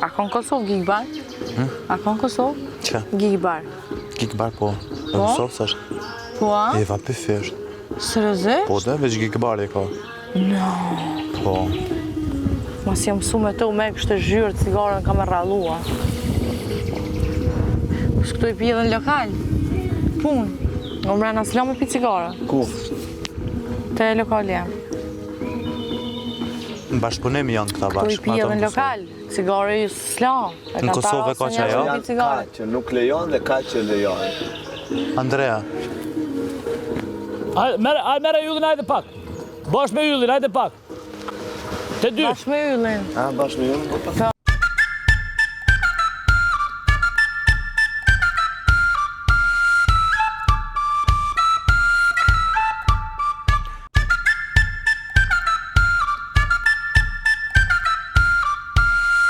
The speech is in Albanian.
A ka në Kosovë Gigbar? A ka në Kosovë? Që? Gigbar. Gigbar po. Në Kosovë së është. Po a? E va pëfi është. Seriozisht? Po dhe, veç Gigbar e ka. No. Po. Mas jam mësu me të me kështë zhyrë cigarën ka me rrallua. Këtu i pije dhe në lokal. Punë. Në mrena s'la me pi cigara. Ku? Te lokal jam. Në bashkëpunim janë këta Këtu i bashkë. pije dhe në lokal. Cigare ju s'la. Në Kosovë ka që ajo? Ka që nuk lejon dhe ka që lejon. Andrea. Mere yllin, hajde pak. Bash me yllin, hajde pak. Te dy. Bashkë me yllin. Bashkë me ju?